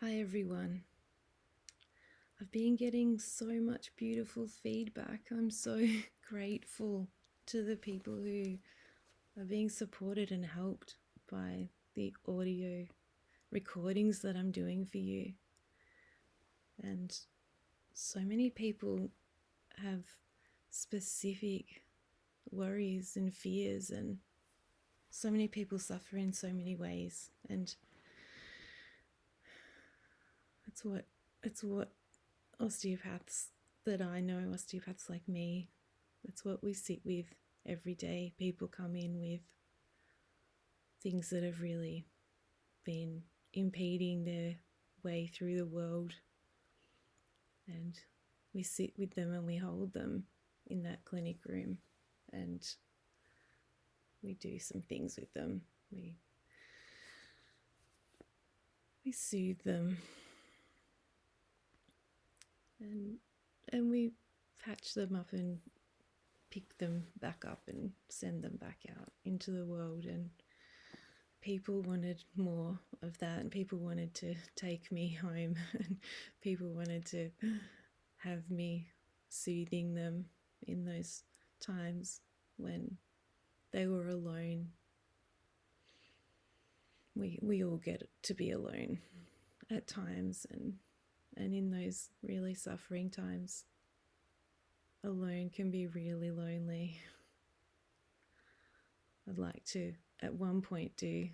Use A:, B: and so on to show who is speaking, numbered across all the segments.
A: Hi everyone. I've been getting so much beautiful feedback. I'm so grateful to the people who are being supported and helped by the audio recordings that I'm doing for you. And so many people have specific worries and fears, and so many people suffer in so many ways. And it's what osteopaths that I know, osteopaths like me, that's what we sit with every day. People come in with things that have really been impeding their way through the world, and we sit with them and we hold them in that clinic room, and we do some things with them. We soothe them, and we patch them up and pick them back up and send them back out into the world. And people wanted more of that, and people wanted to take me home, and people wanted to have me soothing them in those times when they were alone. We all get to be alone at times, and in those really suffering times, alone can be really lonely. I'd like to at one point do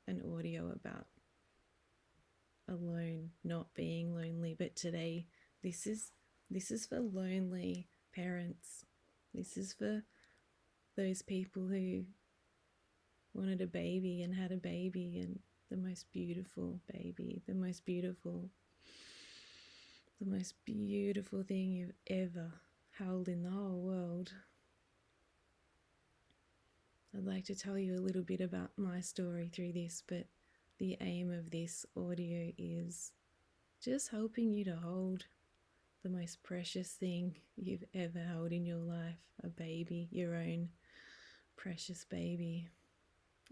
A: an audio about alone, not being lonely, but today this is for lonely parents. This is for those people who wanted a baby and had a baby, and the most beautiful baby, the most beautiful thing you've ever held in the whole world. I'd like to tell you a little bit about my story through this, but the aim of this audio is just helping you to hold the most precious thing you've ever held in your life, a baby, your own precious baby,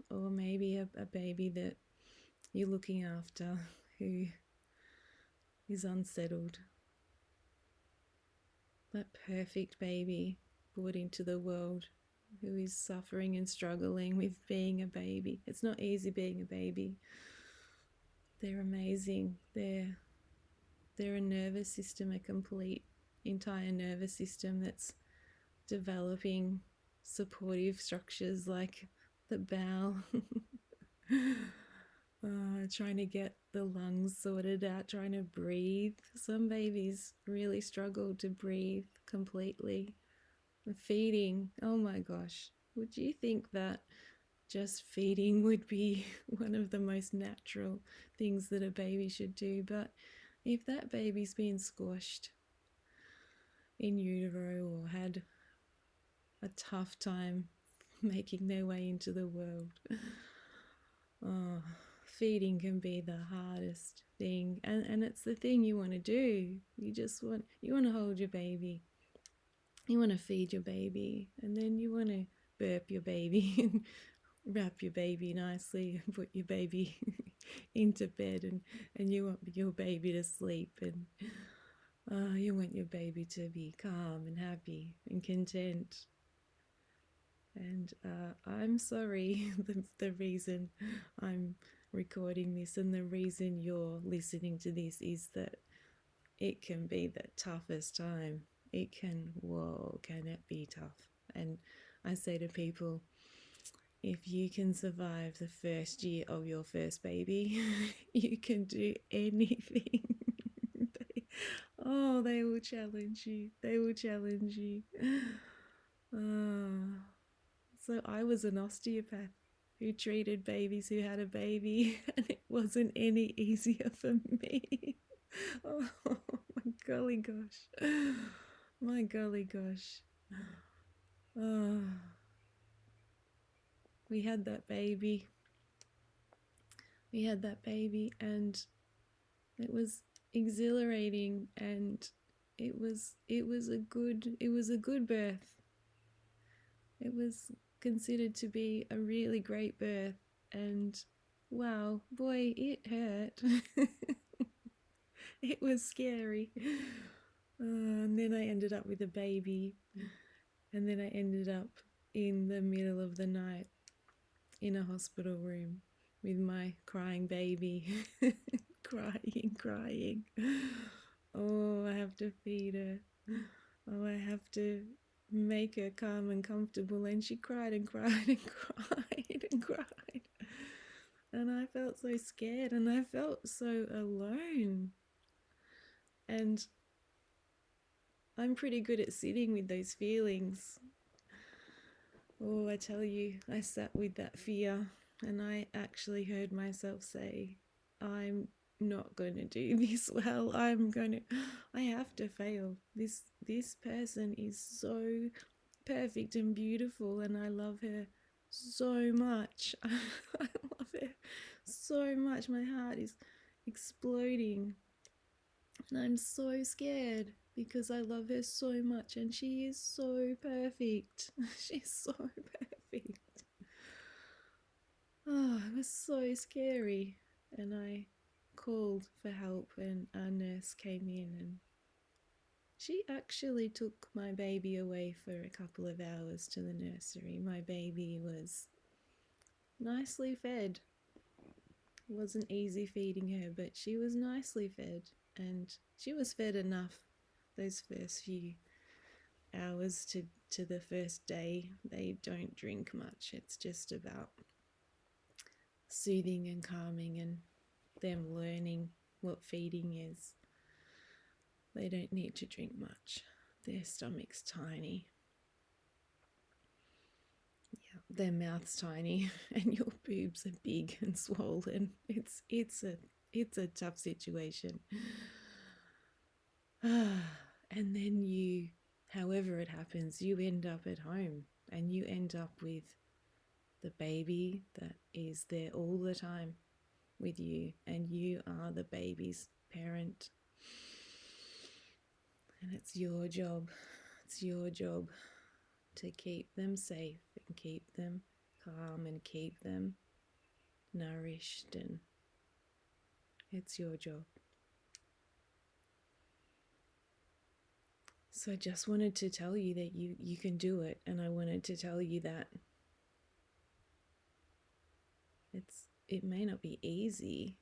A: or maybe a baby that you're looking after who is unsettled. That perfect baby brought into the world who is suffering and struggling with being a baby. It's not easy being a baby. They're amazing. They're a nervous system, a complete entire nervous system that's developing supportive structures like the bowel, trying to get the lungs sorted out, trying to breathe. Some babies really struggle to breathe completely. Feeding, oh my gosh, would you think that just feeding would be one of the most natural things that a baby should do? But if that baby's been squashed in utero or had a tough time making their way into the world, oh, feeding can be the hardest thing, and it's the thing you want to do. You want to hold your baby, you want to feed your baby, and then you want to burp your baby and wrap your baby nicely and put your baby into bed, and you want your baby to sleep, and you want your baby to be calm and happy and content. And I'm sorry, the reason I'm recording this and the reason you're listening to this is that it can be the toughest time. Can it be tough? And I say to people, if you can survive the first year of your first baby, you can do anything. They will challenge you. They will challenge you. So I was an osteopath who treated babies who had a baby, and it wasn't any easier for me. Oh, my golly gosh. My golly gosh. Oh, we had that baby. And it was exhilarating, and it was a good birth. It was considered to be a really great birth, and wow, boy, it hurt. It was scary. And then I ended up with a baby. And then I ended up in the middle of the night in a hospital room with my crying baby. Crying. Oh, I have to feed her. Oh, I have to make her calm and comfortable. And she cried and cried and cried and cried. And I felt so scared and I felt so alone. And I'm pretty good at sitting with those feelings. Oh, I tell you, I sat with that fear and I actually heard myself say, I'm not going to do this well. I have to fail. This person is so perfect and beautiful and I love her so much. I love her so much. My heart is exploding and I'm so scared because I love her so much and she is so perfect. She's so perfect. Oh, it was so scary. And I called for help and our nurse came in and she actually took my baby away for a couple of hours to the nursery. My baby was nicely fed. It wasn't easy feeding her, but she was nicely fed and she was fed enough those first few hours to the first day. They don't drink much. It's just about soothing and calming and them learning what feeding is. They don't need to drink much. Their stomach's tiny. Yeah, their mouth's tiny and your boobs are big and swollen. It's a tough situation. And then you, however it happens, you end up at home and you end up with the baby that is there all the time with you and you are the baby's parent. And it's your job to keep them safe and keep them calm and keep them nourished, and it's your job. So I just wanted to tell you that you can do it, and I wanted to tell you that it may not be easy,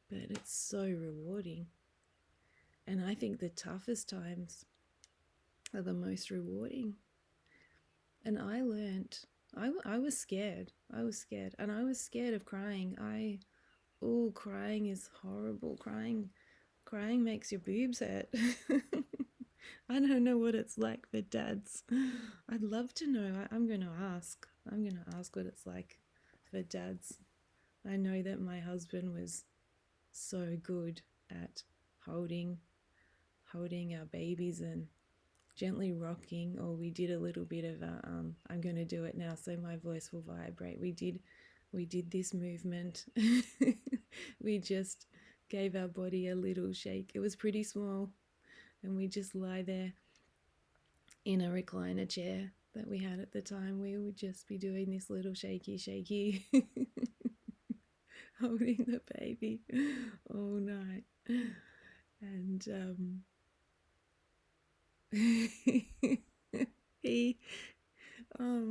A: but it's so rewarding. And I think the toughest times are the most rewarding. And I learned, I was scared. And I was scared of crying. Crying is horrible. Crying makes your boobs hurt. I don't know what it's like for dads. I'd love to know. I'm going to ask. I'm going to ask what it's like for dads. I know that my husband was so good at holding our babies and gently rocking, or we did a little bit of a, I'm going to do it now so my voice will vibrate. We did this movement. We just gave our body a little shake. It was pretty small, and we just lie there in a recliner chair that we had at the time. We would just be doing this little shaky holding the baby all night. And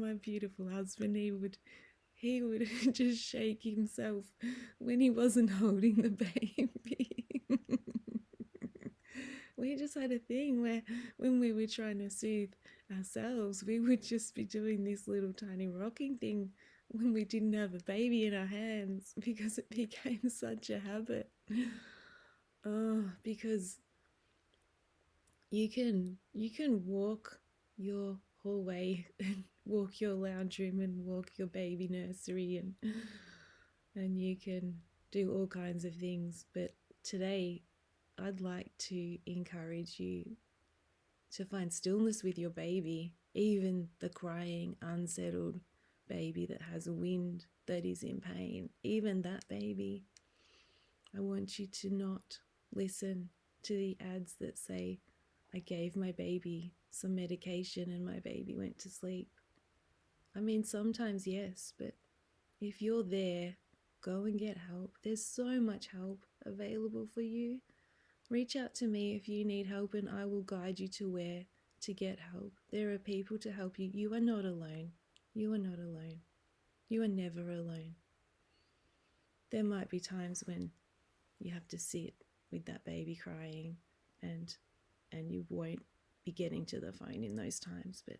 A: my beautiful husband, he would just shake himself when he wasn't holding the baby. We just had a thing where when we were trying to soothe ourselves, we would just be doing this little tiny rocking thing when we didn't have a baby in our hands, because it became such a habit. Because you can walk your hallway and walk your lounge room and walk your baby nursery and you can do all kinds of things, but today I'd like to encourage you to find stillness with your baby, even the crying, unsettled baby that has a wind, that is in pain, even that baby. I want you to not listen to the ads that say, I gave my baby some medication and my baby went to sleep. I mean, sometimes yes, but if you're there, go and get help. There's so much help available for you. Reach out to me if you need help, and I will guide you to where to get help. There are people to help you. You are not alone. You are not alone. You are never alone. There might be times when you have to sit with that baby crying, and you won't be getting to the phone in those times, but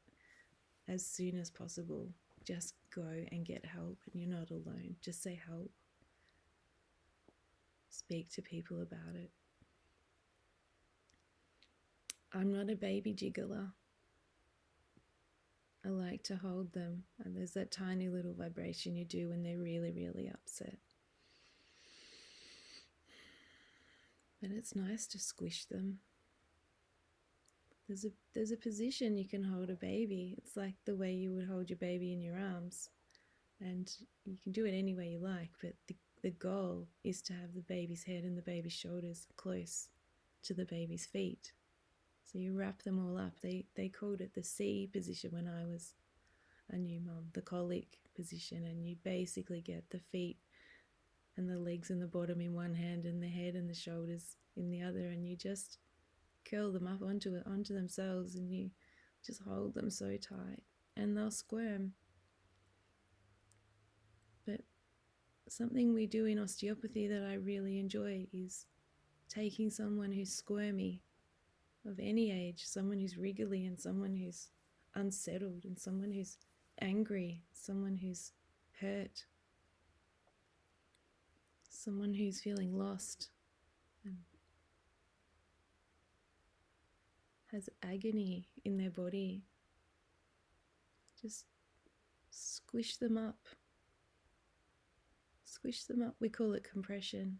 A: as soon as possible, just go and get help, and you're not alone. Just say help. Speak to people about it. I'm not a baby jiggler. I like to hold them, and there's that tiny little vibration you do when they're really, really upset. But it's nice to squish them. There's a position you can hold a baby. It's like the way you would hold your baby in your arms, and you can do it any way you like, but the goal is to have the baby's head and the baby's shoulders close to the baby's feet. So you wrap them all up. They called it the C position when I was a new mum, the colic position, and you basically get the feet and the legs and the bottom in one hand and the head and the shoulders in the other, and you just curl them up onto themselves, and you just hold them so tight, and they'll squirm. But something we do in osteopathy that I really enjoy is taking someone who's squirmy, of any age, someone who's wriggly and someone who's unsettled and someone who's angry, someone who's hurt, someone who's feeling lost and has agony in their body. Just squish them up. Squish them up. We call it compression.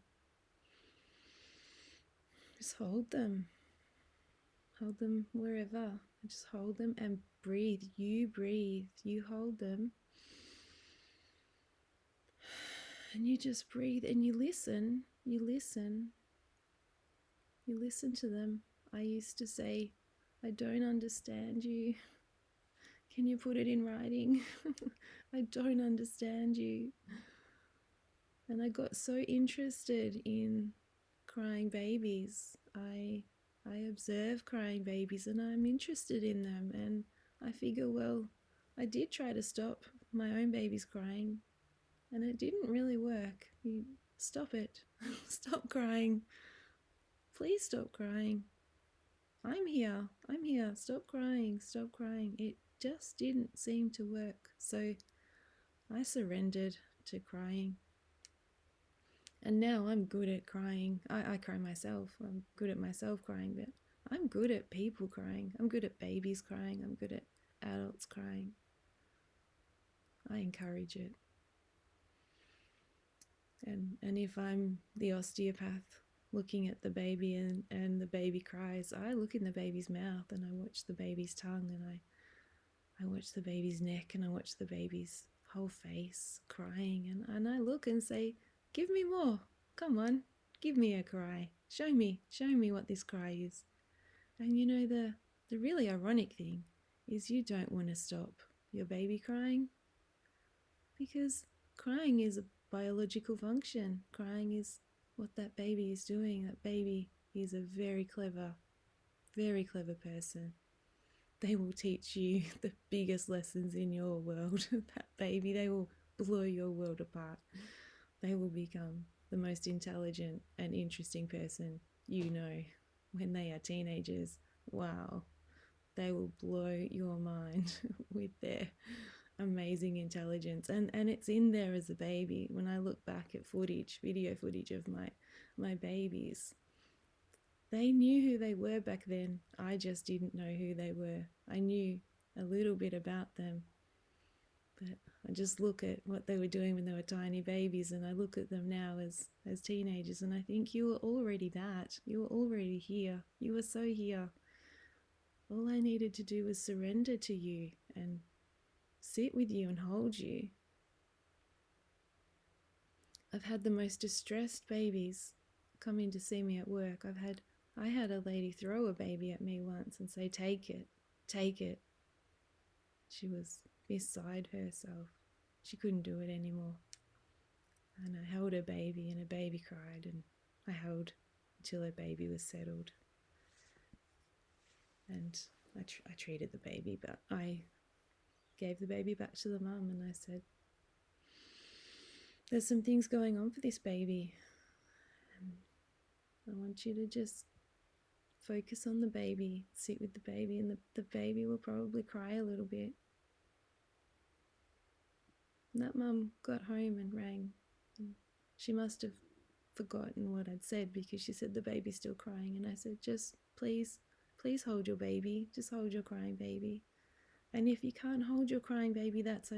A: Just hold them. Hold them wherever. Just hold them and breathe. You breathe. You hold them. And you just breathe and you listen. You listen. You listen to them. I used to say, I don't understand you. Can you put it in writing? I don't understand you. And I got so interested in crying babies. I observe crying babies and I'm interested in them, and I figure, well, I did try to stop my own babies crying and it didn't really work. You stop it. Stop crying. Please stop crying. I'm here. I'm here. Stop crying. Stop crying. It just didn't seem to work. So I surrendered to crying. And now I'm good at crying. I cry myself. I'm good at myself crying, but I'm good at people crying. I'm good at babies crying. I'm good at adults crying. I encourage it. And if I'm the osteopath looking at the baby and the baby cries, I look in the baby's mouth and I watch the baby's tongue, and I watch the baby's neck, and I watch the baby's whole face crying, and I look and say, give me more. Come on, give me a cry. Show me what this cry is. And you know, the really ironic thing is you don't want to stop your baby crying, because crying is a biological function. Crying is what that baby is doing. That baby is a very clever person. They will teach you the biggest lessons in your world. That baby, they will blow your world apart. They will become the most intelligent and interesting person you know when they are teenagers. Wow, they will blow your mind with their amazing intelligence, and it's in there as a baby. When I look back at video footage of my babies, they knew who they were back then. I just didn't know who they were. I knew a little bit about them, but I just look at what they were doing when they were tiny babies, and I look at them now as teenagers, and I think, you were already that. You were already here. You were so here. All I needed to do was surrender to you and sit with you and hold you. I've had the most distressed babies come in to see me at work. I had a lady throw a baby at me once and say, take it, take it. She was beside herself. She couldn't do it anymore. And I held her baby, and her baby cried, and I held until her baby was settled. And I treated the baby, but I gave the baby back to the mum and I said, there's some things going on for this baby. And I want you to just focus on the baby, sit with the baby, and the baby will probably cry a little bit. And that mum got home and rang. And she must have forgotten what I'd said because she said the baby's still crying. And I said, just please hold your baby. Just hold your crying baby. And if you can't hold your crying baby, that's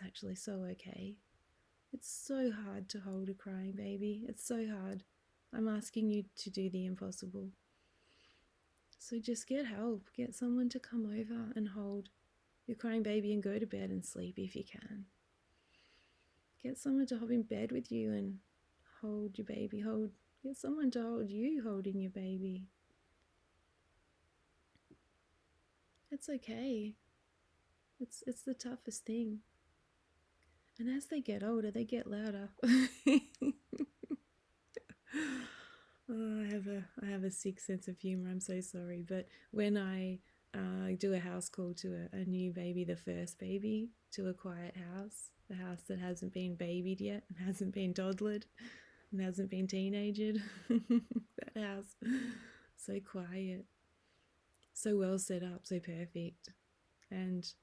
A: actually so okay. It's so hard to hold a crying baby. It's so hard. I'm asking you to do the impossible. So just get help. Get someone to come over and hold your crying baby and go to bed and sleep if you can. Get someone to hop in bed with you and hold your baby. Get someone to hold you holding your baby. It's okay. It's the toughest thing. And as they get older, they get louder. Oh, I have a sick sense of humor. I'm so sorry, but when I do a house call to a new baby, the first baby, to a quiet house, the house that hasn't been babied yet, and hasn't been toddlered, and hasn't been teenagered, that house, so quiet, so well set up, so perfect, and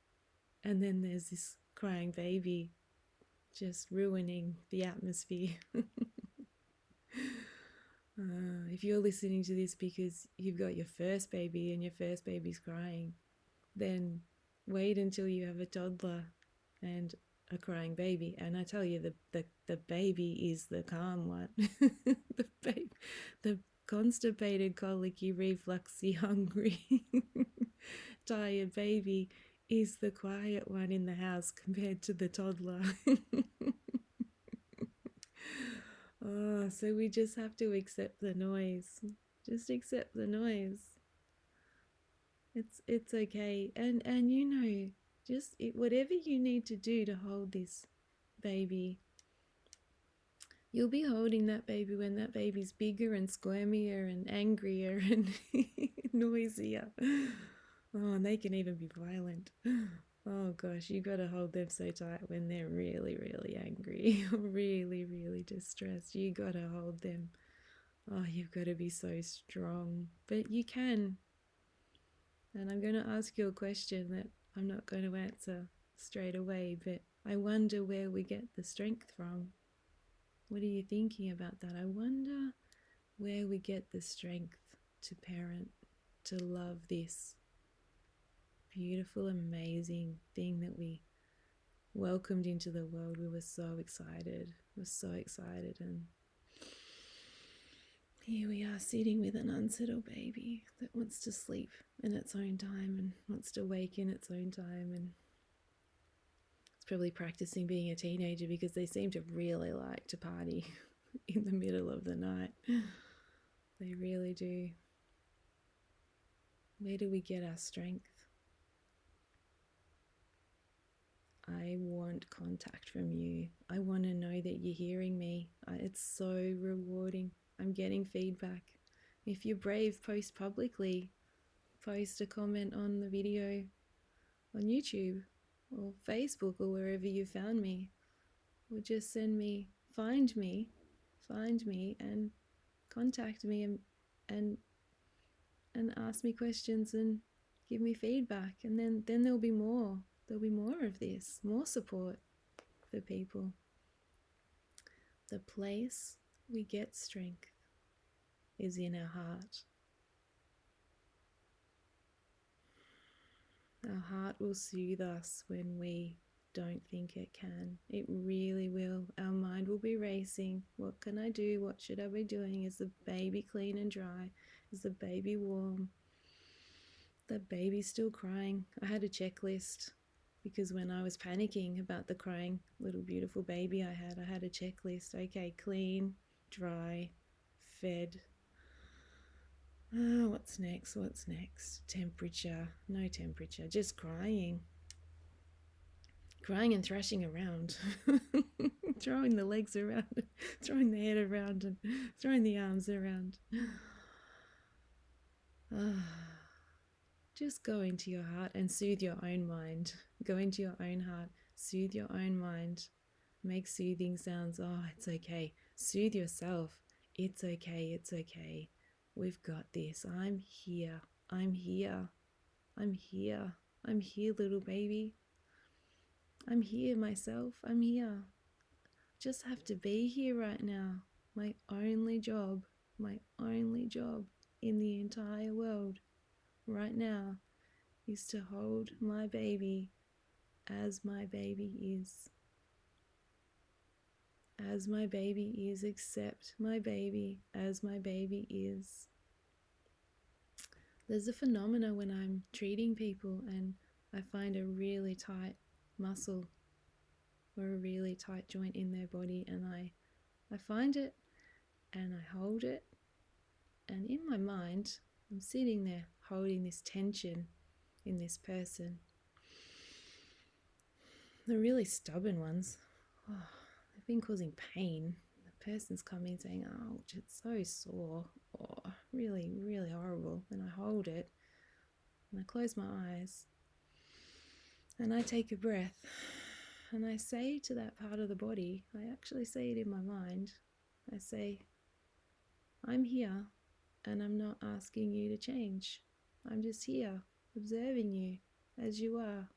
A: then there's this crying baby, just ruining the atmosphere. If you're listening to this because you've got your first baby and your first baby's crying, then wait until you have a toddler and a crying baby. And I tell you, the baby is the calm one. The constipated, colicky, refluxy, hungry, tired baby is the quiet one in the house compared to the toddler. Oh, so we just have to accept the noise. Just accept the noise. It's okay. And just whatever you need to do to hold this baby, you'll be holding that baby when that baby's bigger and squirmier and angrier and noisier. Oh, and they can even be violent. Oh gosh, you got to hold them so tight when they're really, really angry or really, really distressed. You got to hold them. Oh, you've got to be so strong. But you can. And I'm going to ask you a question that I'm not going to answer straight away, but I wonder where we get the strength from. What are you thinking about that? I wonder where we get the strength to parent, to love this beautiful, amazing thing that we welcomed into the world. We were so excited. And here we are sitting with an unsettled baby that wants to sleep in its own time and wants to wake in its own time, and it's probably practicing being a teenager because they seem to really like to party in the middle of the night. They really do. Where do we get our strength? I want contact from you. I want to know that you're hearing me. It's so rewarding. I'm getting feedback. If you're brave, post publicly. Post a comment on the video on YouTube or Facebook or wherever you found me. Or just find me and contact me and ask me questions and give me feedback. And then there'll be more. There'll be more of this, more support for people. The place we get strength is in our heart. Our heart will soothe us when we don't think it can. It really will. Our mind will be racing. What can I do? What should I be doing? Is the baby clean and dry? Is the baby warm? The baby's still crying. I had a checklist because when I was panicking about the crying little beautiful baby I had a checklist. Okay, clean, dry, fed. What's next? Temperature. No temperature, just crying. crying and thrashing around, throwing the legs around, throwing the head around, and throwing the arms around. Just go into your heart and soothe your own mind. Go into your own heart, soothe your own mind. Make soothing sounds. Oh, it's okay. Soothe yourself. It's okay. It's okay. We've got this. I'm here. I'm here. I'm here. I'm here, little baby. I'm here myself. I'm here. Just have to be here right now. My only job in the entire world right now is to hold my baby as my baby is. As my baby is, accept my baby as my baby is. There's a phenomena when I'm treating people and I find a really tight muscle or a really tight joint in their body, and I find it and I hold it, and in my mind I'm sitting there holding this tension in this person. The really stubborn ones, they've been causing pain. The person's coming saying, "Oh, it's so sore," or really, really horrible. And I hold it and I close my eyes and I take a breath and I say to that part of the body, I actually say it in my mind, I say, "I'm here and I'm not asking you to change. I'm just here observing you as you are."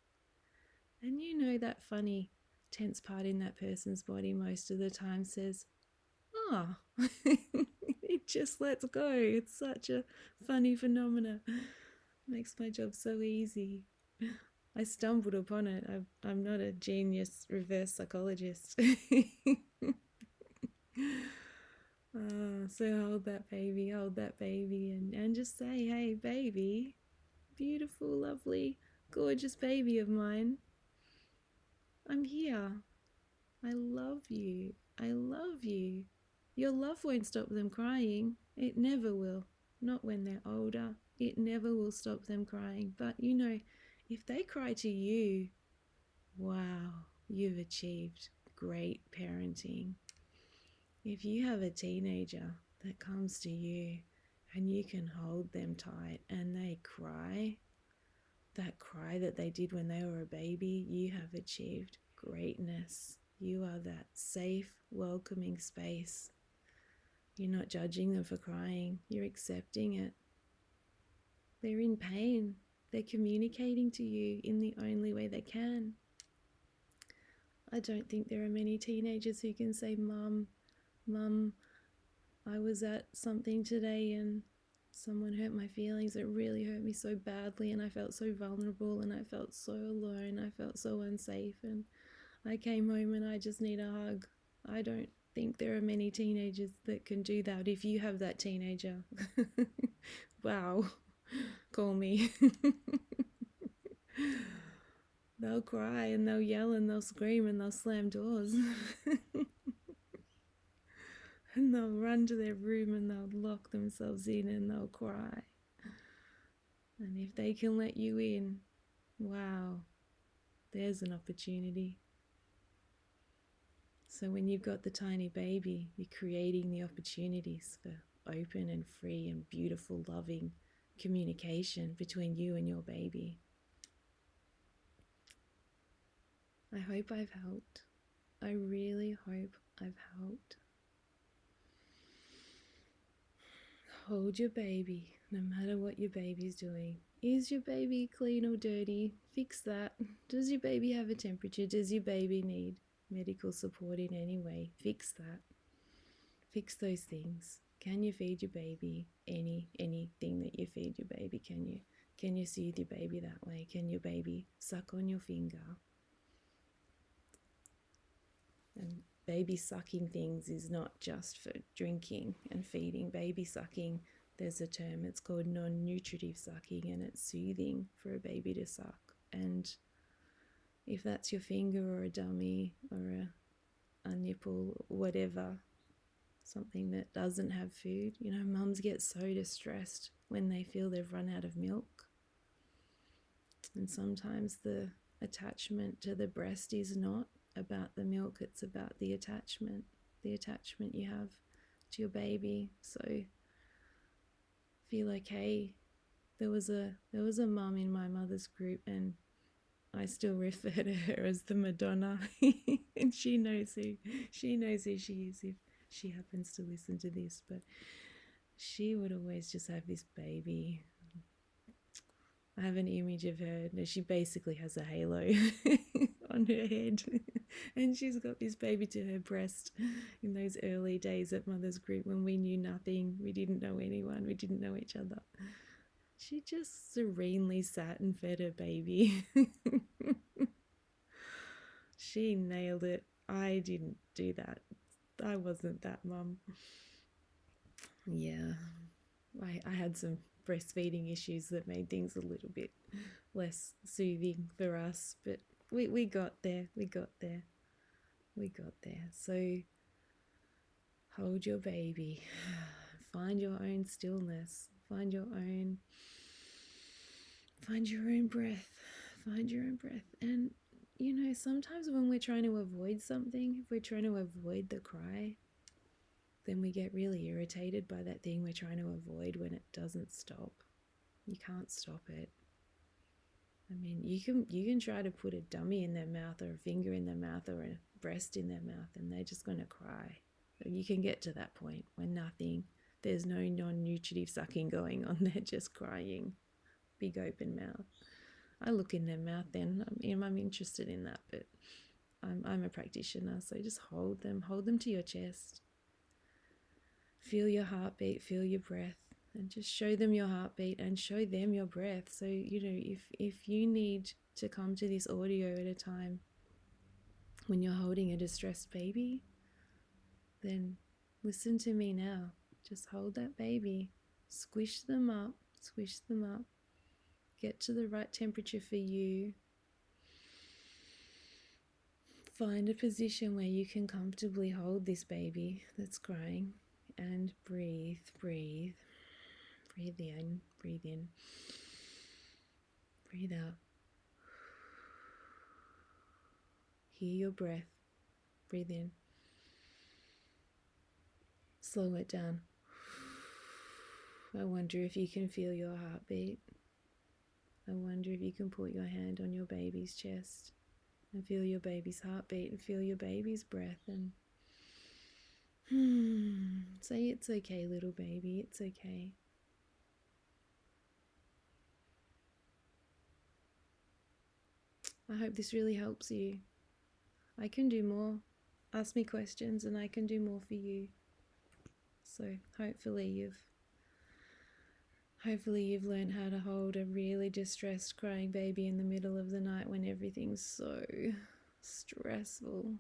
A: And you know that funny tense part in that person's body most of the time says, "Ah," it just lets go. It's such a funny phenomena. Makes my job so easy. I stumbled upon it. I'm not a genius reverse psychologist. So hold that baby, and just say, "Hey, baby, beautiful, lovely, gorgeous baby of mine, I'm here. I love you. I love you. Your love won't stop them crying. It never will. Not when they're older. It never will stop them crying. But you know, if they cry to you, wow, you've achieved great parenting. If you have a teenager that comes to you and you can hold them tight and they cry, that cry that they did when they were a baby, you have achieved greatness. You are that safe, welcoming space. You're not judging them for crying. You're accepting it. They're in pain. They're communicating to you in the only way they can. I don't think there are many teenagers who can say, Mum, I was at something today and someone hurt my feelings. It really hurt me so badly and I felt so vulnerable and I felt so alone. I felt so unsafe and I came home and I just need a hug." I don't think there are many teenagers that can do that. If you have that teenager, wow, call me. They'll cry and they'll yell and they'll scream and they'll slam doors. And they'll run to their room and they'll lock themselves in and they'll cry. And if they can let you in, wow, there's an opportunity. So when you've got the tiny baby, you're creating the opportunities for open and free and beautiful, loving communication between you and your baby. I hope I've helped. I really hope I've helped. Hold your baby, no matter what your baby's doing. Is your baby clean or dirty? Fix that. Does your baby have a temperature? Does your baby need medical support in any way? Fix that. Fix those things. Can you feed your baby anything that you feed your baby? Can you soothe your baby that way? Can your baby suck on your finger? And baby sucking things is not just for drinking and feeding. Baby sucking, there's a term, it's called non-nutritive sucking, and it's soothing for a baby to suck. And if that's your finger or a dummy or a nipple, whatever, something that doesn't have food, you know, mums get so distressed when they feel they've run out of milk. And sometimes the attachment to the breast is not about the milk, it's about the attachment you have to your baby. So feel okay. There was a mum in my mother's group, and I still refer to her as the Madonna. And she knows who she is if she happens to listen to this. But she would always just have this baby. I have an image of her. She basically has a halo on her head, and she's got this baby to her breast in those early days at Mother's Group when we knew nothing. We didn't know anyone. We didn't know each other. She just serenely sat and fed her baby. She nailed it. I didn't do that. I wasn't that mum. Yeah, I had some breastfeeding issues that made things a little bit less soothing for us, but we got there. We got there. So hold your baby. Find your own stillness. Find your own breath. Find your own breath. And sometimes when we're trying to avoid something, if we're trying to avoid the cry, then we get really irritated by that thing we're trying to avoid when it doesn't stop. You can't stop it. I mean, you can try to put a dummy in their mouth or a finger in their mouth or a breast in their mouth, and they're just going to cry. You can get to that point when there's no non-nutritive sucking going on. They're just crying, big open mouth. I look in their mouth then. I'm interested in that, but I'm a practitioner, so just hold them to your chest. Feel your heartbeat, feel your breath, and just show them your heartbeat and show them your breath. So, if you need to come to this audio at a time when you're holding a distressed baby, then listen to me now. Just hold that baby, squish them up, get to the right temperature for you. Find a position where you can comfortably hold this baby that's crying, and breathe in, breathe out. Hear your breath. Breathe in. Slow it down. I wonder if you can feel your heartbeat. I wonder if you can put your hand on your baby's chest and feel your baby's heartbeat and feel your baby's breath, and say, it's okay, little baby, it's okay. I hope this really helps you. I can do more. Ask me questions and I can do more for you. So hopefully you've learned how to hold a really distressed crying baby in the middle of the night when everything's so stressful.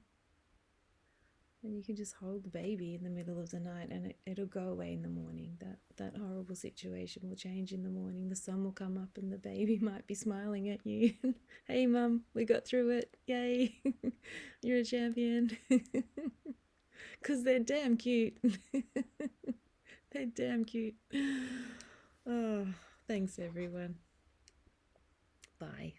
A: And you can just hold the baby in the middle of the night, and it'll go away in the morning. That horrible situation will change in the morning. The sun will come up and the baby might be smiling at you. Hey mum, we got through it. Yay. You're a champion. Because they're damn cute. They're damn cute. Oh, thanks everyone. Bye.